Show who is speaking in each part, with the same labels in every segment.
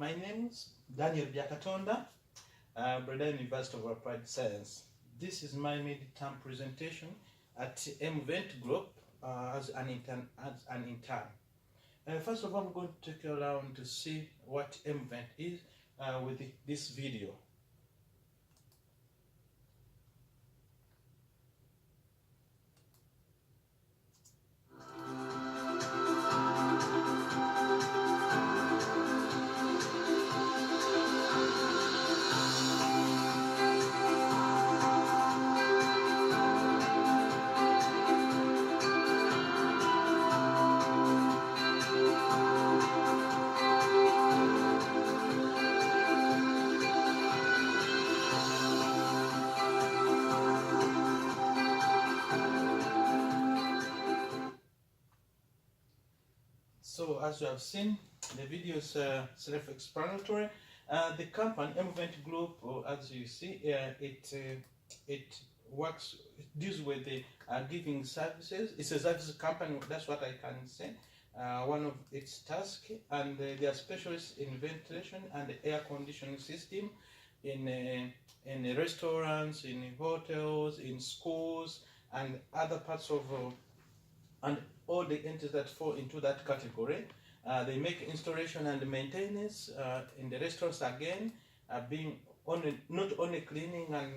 Speaker 1: My name is Daniel Byakatonda, Breda University of Applied Science. This is my mid-term presentation at MventGroup as an intern. First of all, I'm going to take you around to see what Mvent is with this video. So as you have seen, the video is self-explanatory. The company MventGroup, as you see, it works, it deals with the giving services. It's a service company. That's what I can say. One of its tasks, and they are specialists in ventilation and air conditioning system in restaurants, in hotels, in schools, and other parts of and all the entities that fall into that category. They make installation and maintenance in the restaurants again, being not only cleaning and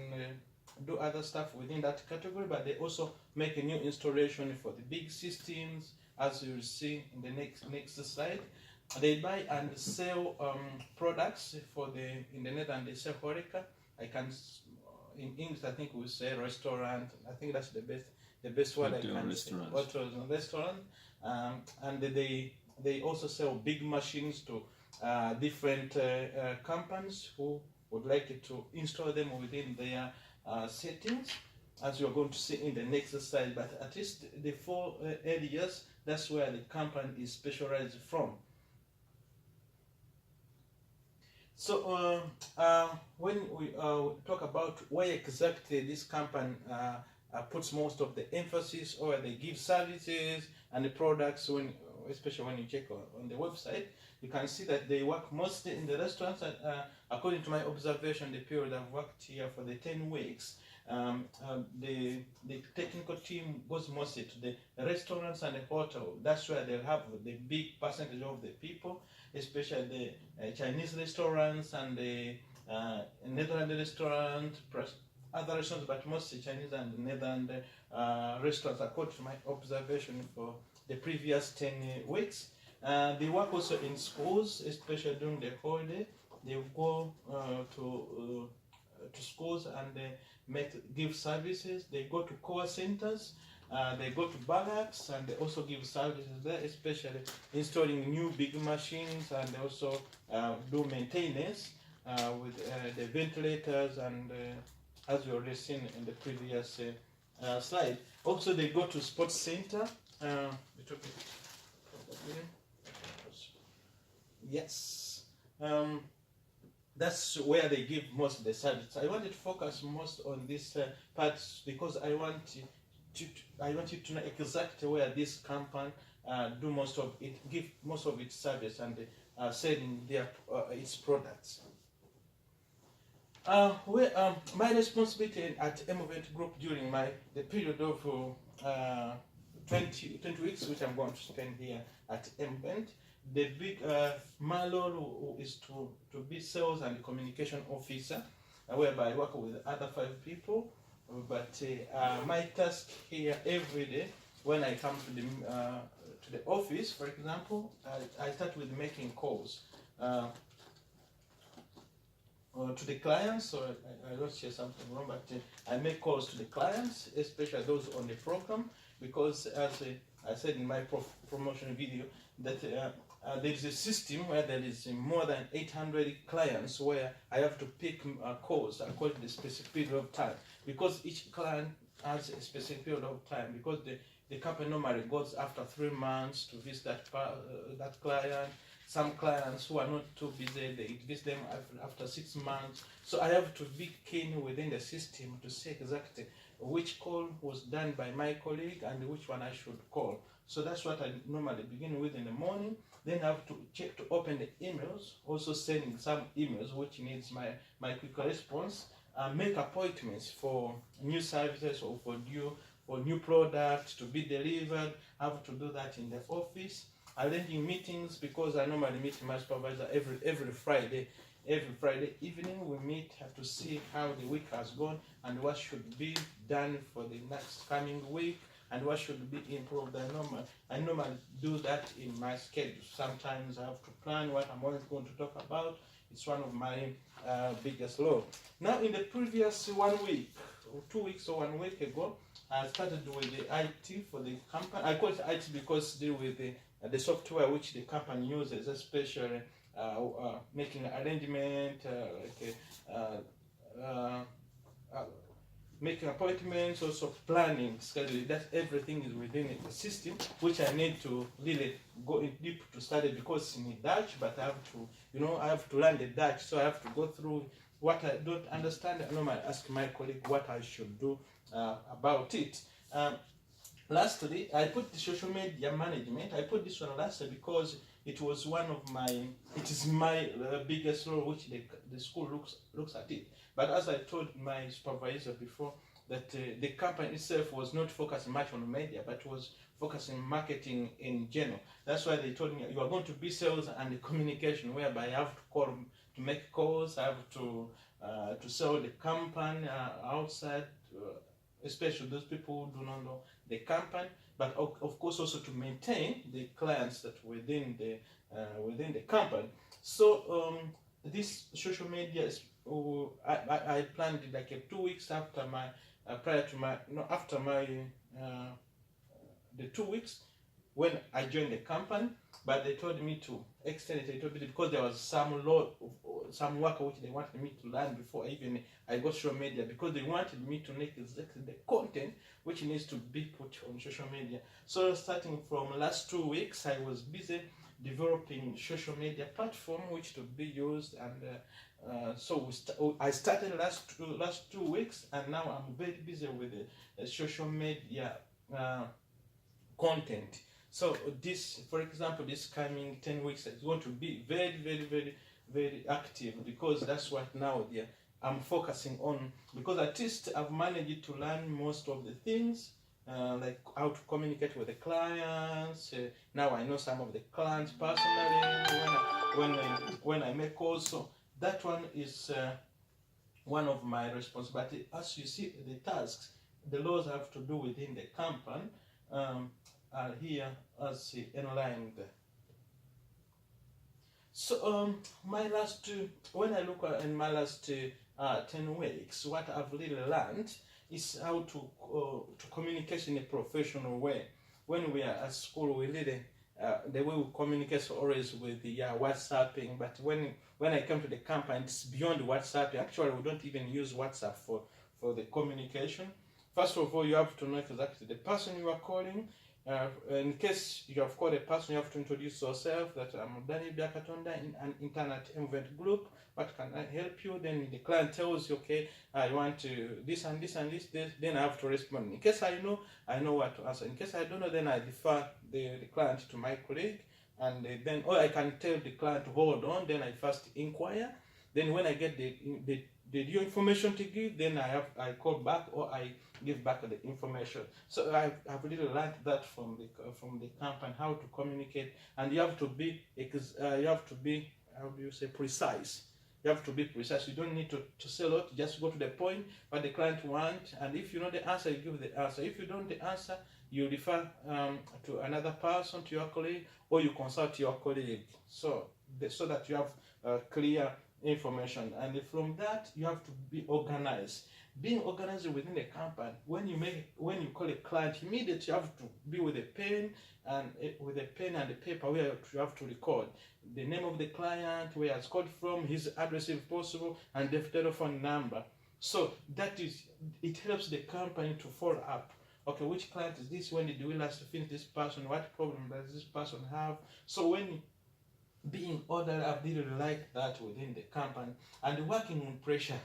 Speaker 1: do other stuff within that category, but they also make a new installation for the big systems, as you will see in the next slide. They buy and sell products in the Netherlands they sell horeca. In English I think we say restaurant. I think that's the best word I can say. Hotels and restaurant, and they also sell big machines to different companies who would like to install them within their settings, as you are going to see in the next slide. But at least the four areas, that's where the company is specialized from. So when we talk about where exactly this company puts most of the emphasis, or they give services and the products, especially when you check on the website, you can see that they work mostly in the restaurants. And according to my observation, the period I've worked here for the 10 weeks, the technical team goes mostly to the restaurants and the hotel. That's where they have the big percentage of the people, especially the Chinese restaurants and the Netherlands restaurant, other restaurants, but mostly Chinese and Netherlands restaurants, according to my observation for the previous 10 weeks. They work also in schools, especially during the holiday. They go to schools and give services. They go to core centers. They go to barracks, and they also give services there, especially installing new big machines, and they also do maintenance with the ventilators, and as you already seen in the previous slide. Also, they go to sports center. Yes. That's where they give most of the service. I wanted to focus most on this part because I want you to know exactly where this company do most of it, give most of its service, and selling its products. My responsibility at MventGroup during the period of 20 weeks, which I'm going to spend here at Mvent, my role is to be sales and communication officer, whereby I work with other 5 people. But my task here every day, when I come to the office, for example, I start with making calls to the clients. So I don't say something wrong, but I make calls to the clients, especially those on the program, because as I said in my promotion video, that there is a system where there is more than 800 clients, where I have to pick calls according to the specific period of time, because each client has a specific period of time, because the company normally goes after 3 months to visit that client. Some clients who are not too busy, they visit them after 6 months. So I have to be keen within the system to see exactly which call was done by my colleague and which one I should call. So that's what I normally begin with in the morning. Then I have to check to open the emails, also sending some emails which needs my quick response. Make appointments for new services or for new products to be delivered. I have to do that in the office. Arranging meetings, because I normally meet my supervisor every Friday. Every Friday evening we meet, have to see how the week has gone and what should be done for the next coming week and what should be improved. I normally do that in my schedule. Sometimes I have to plan what I'm always going to talk about. It's one of my biggest load. Now, in the previous 1 week, or 2 weeks or 1 week ago, I started with the IT for the company. I call it IT because deal with the software which the company uses, especially making arrangement, making appointments, also planning, scheduling. That everything is within the system, which I need to really go in deep to study because it's in Dutch. But I have to, I have to learn the Dutch, so I have to go through what I don't understand. I normally ask my colleague what I should do about it. Lastly, I put the social media management. I put this one last year because it was it is my biggest role, which the school looks at it. But as I told my supervisor before, that the company itself was not focusing much on media, but was focusing on marketing in general. That's why they told me you are going to be sales and communication, whereby I have to make calls, I have to sell the company outside. Especially those people who do not know the company, but of course also to maintain the clients that within the company. So this social media is I planned it like 2 weeks after my after my the 2 weeks when I joined the company. But they told me to extend it a little bit because there was some work which they wanted me to learn before even I got social media, because they wanted me to make exactly the content which needs to be put on social media. So starting from last 2 weeks, I was busy developing social media platform which to be used, and so I started last 2 weeks, and now I'm very busy with the social media content. So this, for example, this coming 10 weeks is going to be very, very, very, very active, because that's what now I'm focusing on, because at least I've managed to learn most of the things, like how to communicate with the clients. Now I know some of the clients personally when I make calls. So that one is one of my responsibilities. As you see, the tasks, the laws have to do within the company are here as inlined. So my last when I look at in my last 10 weeks, what I've really learned is how to communicate in a professional way. When we are at school, we really the way we communicate always with the WhatsApping, but when I come to the company, it's beyond WhatsApp. Actually, we don't even use WhatsApp for the communication. First of all, you have to know exactly the person you are calling. In case you have called a person, you have to introduce yourself, that I'm Byakatonda an Internet MventGroup. What can I help you? Then the client tells you, okay, I want to this and this and this. Then I have to respond. In case I know what to answer. In case I don't know, then I defer the client to my colleague, and then I can tell the client to hold on. Then I first inquire. Then when I get the new information to give, then I call back, or I give back the information. So I've really learned that from the company, how to communicate, and you have to be how do you say, precise. You have to be precise. You don't need to say a lot. Just go to the point what the client wants, and if you know the answer, you give the answer. If you don't know the answer, you refer to another person, to your colleague, or you consult your colleague. So that you have clear information, and from that you have to be organized. Being organized within the company, when you call a client, immediately you have to be with a pen and the paper, where you have to record the name of the client, where it's called from, his address if possible, and the telephone number. So it helps the company to follow up. Okay, which client is this? When did we last finish this person? What problem does this person have? So when being orderly, I really like that within the company, and working on pressure.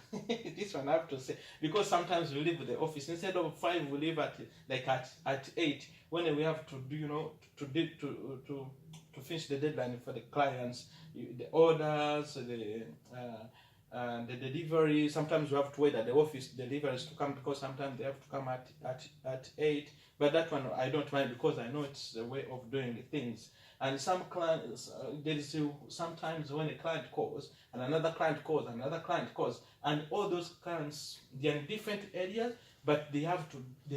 Speaker 1: This one I have to say, because sometimes we leave the office instead of 5, we leave at like at 8, when we have to do, you know, to finish the deadline for the clients, the orders, the delivery. Sometimes we have to wait at the office deliveries to come, because sometimes they have to come at 8. But that one I don't mind, because I know it's the way of doing the things. And some clients, there is sometimes when a client calls, and another client calls, and another client calls, and all those clients, they're in different areas, but they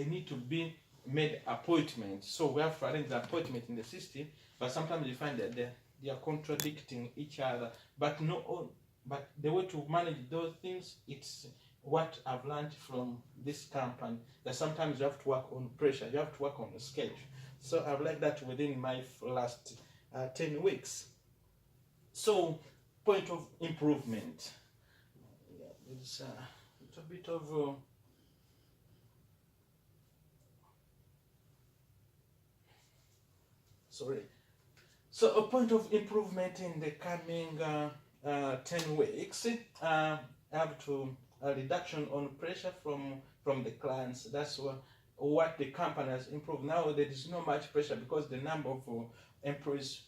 Speaker 1: need to be made appointments. So we have to arrange the appointment in the system, but sometimes you find that they are contradicting each other. But the way to manage those things, it's what I've learned from this company, that sometimes you have to work on pressure, you have to work on the schedule. So I've like that within my last 10 weeks. So, point of improvement. Yeah, it's a little bit of sorry. So a point of improvement in the coming 10 weeks. I have to a reduction on pressure from the clients. That's what the company has improved. Now there is not much pressure, because the number of employees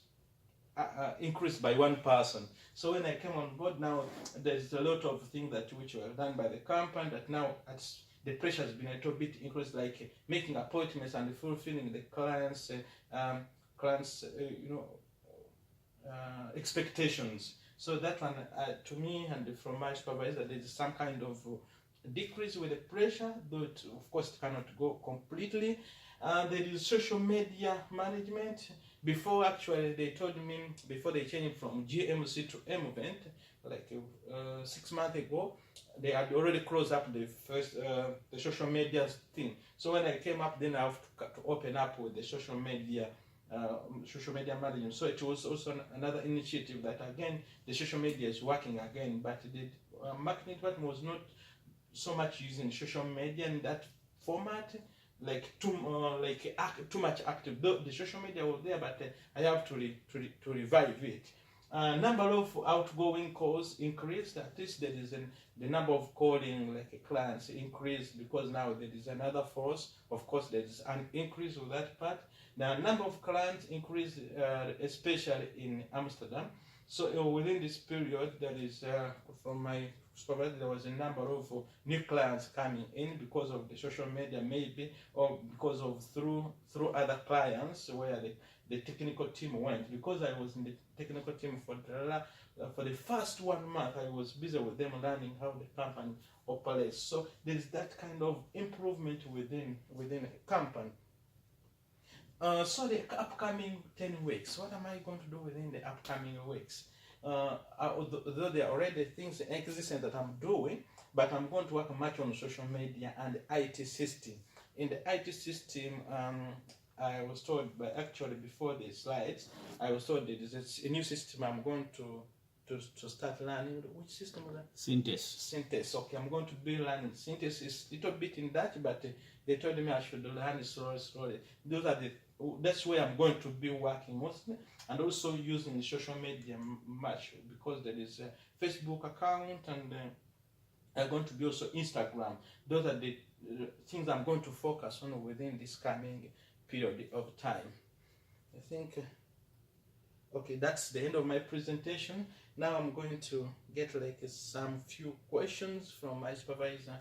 Speaker 1: increased by 1 person. So when I came on board, now there's a lot of things which were done by the company, that now the pressure has been a little bit increased, like making appointments and fulfilling the clients' expectations. So that one, to me and from my supervisor, there is some kind of decrease with the pressure, but of course it cannot go completely. There is social media management. Before, actually, they told me, before they changed from GMC to Mvent, like 6 months ago, they had already closed up the first the social media thing. So when I came up, then I have to open up with the social media management. So it was also another initiative that, again, the social media is working again, but the marketing department was not so much using social media in that format, like too much active. The social media was there, but I have to revive it. Number of outgoing calls increased. At least there is the number of calling like clients increased, because now there is another force. Of course, there is an increase with that part. The number of clients increased, especially in Amsterdam. So within this period, there is from my supervisor, there was a number of new clients coming in because of the social media, maybe, or because of through other clients where the technical team went. Because I was in the technical team for the first 1 month, I was busy with them learning how the company operates. So there is that kind of improvement within a company. So the upcoming 10 weeks, what am I going to do within the upcoming weeks? Although there are already things existing that I'm doing, but I'm going to work much on social media and IT system. In the IT system, I was told, actually before the slides, I was told that there's a new system I'm going to start learning. Which system was that? Synthesis. Okay, I'm going to be learning synthesis. A little bit in Dutch, but they told me I should learn it slowly. That's where I'm going to be working mostly, and also using social media much, because there is a Facebook account, and I'm going to be also Instagram. Those are the things I'm going to focus on within this coming period of time. I think, okay, that's the end of my presentation. Now I'm going to get like some few questions from my supervisor,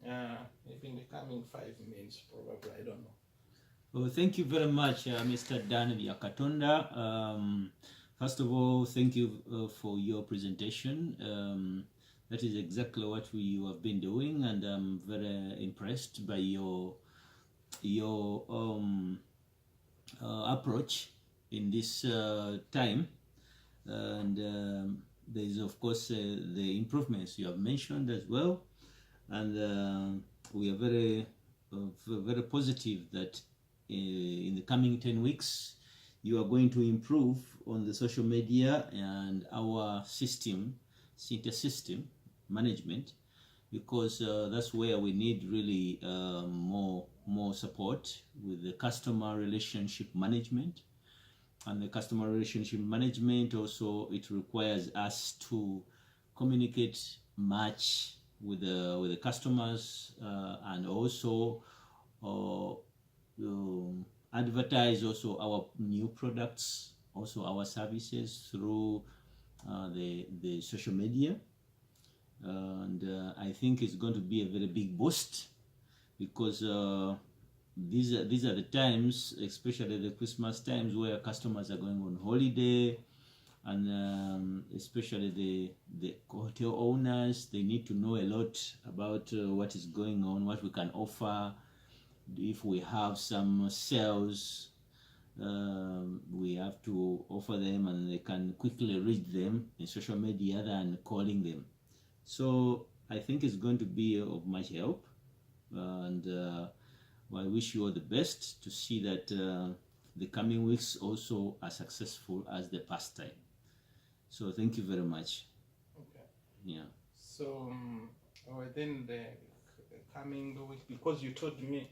Speaker 1: maybe in the coming 5 minutes, probably, I don't know.
Speaker 2: Well, thank you very much, Mr. Dan Byakatonda. First of all, thank you for your presentation. That is exactly what you have been doing, and I'm very impressed by your approach in this time. And there is, of course, the improvements you have mentioned as well, and we are very positive that in the coming 10 weeks you are going to improve on the social media and our system, synthesis system management, because that's where we need really more support with the customer relationship management, and the customer relationship management. Also, it requires us to communicate much with the customers, and also advertise also our new products, also our services through the social media. And I think it's going to be a very big boost, because these are the times, especially the Christmas times, where customers are going on holiday, and especially the hotel owners, they need to know a lot about what is going on, what we can offer. If we have some sales, we have to offer them, and they can quickly reach them in social media than calling them. So I think it's going to be of much help, and I wish you all the best to see that the coming weeks also are successful as the past time. So thank you very much.
Speaker 1: Okay.
Speaker 2: Yeah.
Speaker 1: So within the coming week, because you told me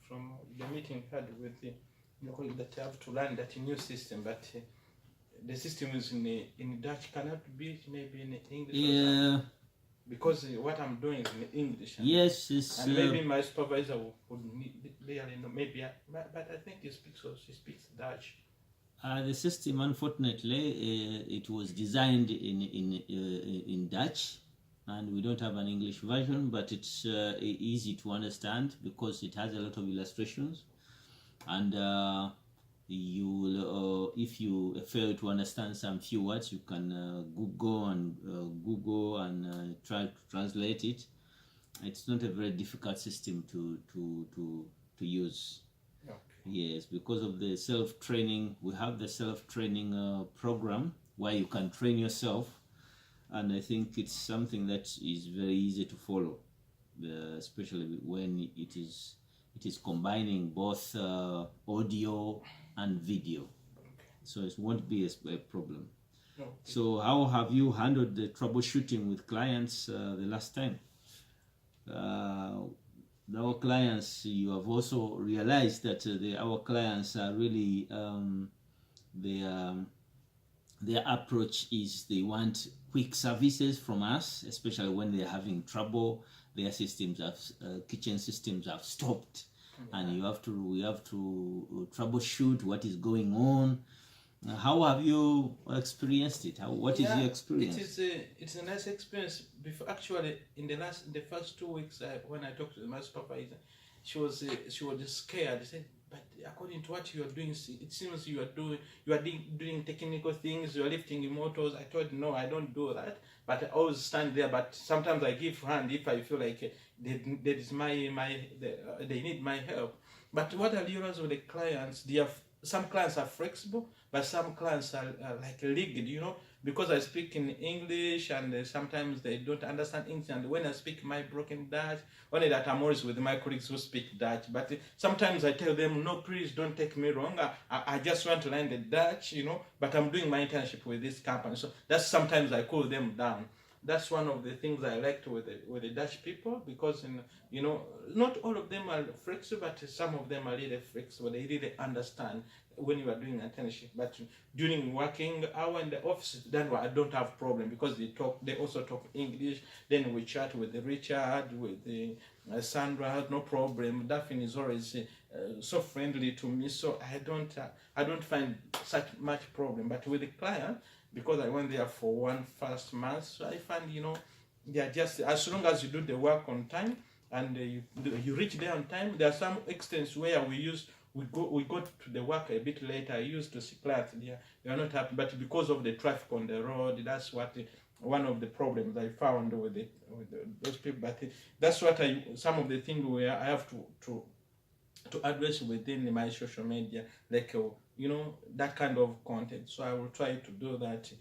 Speaker 1: from the meeting we had with the that I have to learn that new system, but the system is in Dutch. Cannot be maybe in English?
Speaker 2: Yeah.
Speaker 1: Because what I'm doing is in English.
Speaker 2: Yes, it's,
Speaker 1: and maybe my supervisor would really know. Maybe, but I think she speaks Dutch.
Speaker 2: The system, unfortunately, it was designed in Dutch, and we don't have an English version, but it's easy to understand because it has a lot of illustrations, and you will, if you fail to understand some few words, you can Google and try to translate it. It's not a very difficult system to use.
Speaker 1: Okay.
Speaker 2: Yes, because of the self-training, we have the self-training program where you can train yourself, and I think it's something that is very easy to follow, especially when it is combining both audio and video.
Speaker 1: Okay.
Speaker 2: So it won't be a problem.
Speaker 1: Okay.
Speaker 2: So how have you handled the troubleshooting with clients the last time? Our clients, you have also realized that our clients are really their approach is they want quick services from us, especially when they're having trouble. Their systems have kitchen systems have stopped, and we have to troubleshoot what is going on. How have you experienced it? What is your experience?
Speaker 1: It's a nice experience. Before, actually, in the first 2 weeks when I talked to my supervisor, she was scared. She said, "But according to what you are doing, it seems you are doing technical things. You are lifting motors." I told her, "No, I don't do that. But I always stand there. But sometimes I give hand if I feel like they need my help." But what I realized with the clients, some clients are flexible, but some clients are like rigged, because I speak in English, and sometimes they don't understand English. And when I speak my broken Dutch, only that I'm always with my colleagues who speak Dutch. But sometimes I tell them, "No, please don't take me wrong. I just want to learn the Dutch, but I'm doing my internship with this company." So that's sometimes I cool them down. That's one of the things I liked with the Dutch people, because not all of them are flexible, but some of them are really flexible. They really understand when you are doing internship. But during working hour in the office, then I don't have problem, because they also talk English. Then we chat with Richard, with Sandra, no problem. Daphne is always so friendly to me, so I don't find such much problem. But with the client, because I went there for one first month, so I find they are just, as long as you do the work on time and you reach there on time. There are some extents where we go to the work a bit later. I used to see clients there, they are not happy, but because of the traffic on the road, that's what one of the problems I found with those people. But that's what some of the things where I have to address within my social media, like that kind of content. So I will try to do that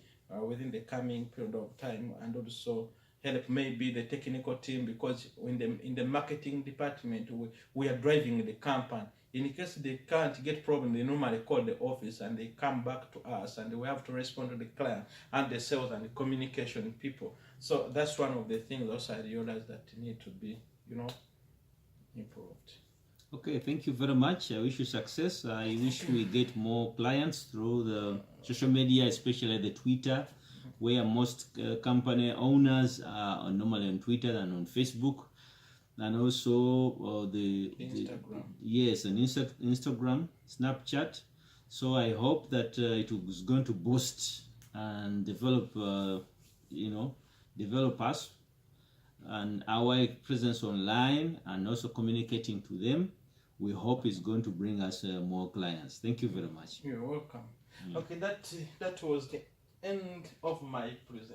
Speaker 1: within the coming period of time, and also help maybe the technical team, because in the marketing department we are driving the company. In case they can't get problem, they normally call the office and they come back to us, and we have to respond to the client and the sales and the communication people. So that's one of the things also I realized that need to be improved.
Speaker 2: Okay, thank you very much. I wish you success. I wish we get more clients through the social media, especially the Twitter, where most company owners are normally on Twitter and on Facebook, and also
Speaker 1: Instagram.
Speaker 2: yes, and Instagram, Snapchat. So I hope that it is going to boost and develop, develop us and our presence online, and also communicating to them. We hope is going to bring us more clients. Thank you very much.
Speaker 1: You're welcome. Okay, that was the end of my presentation.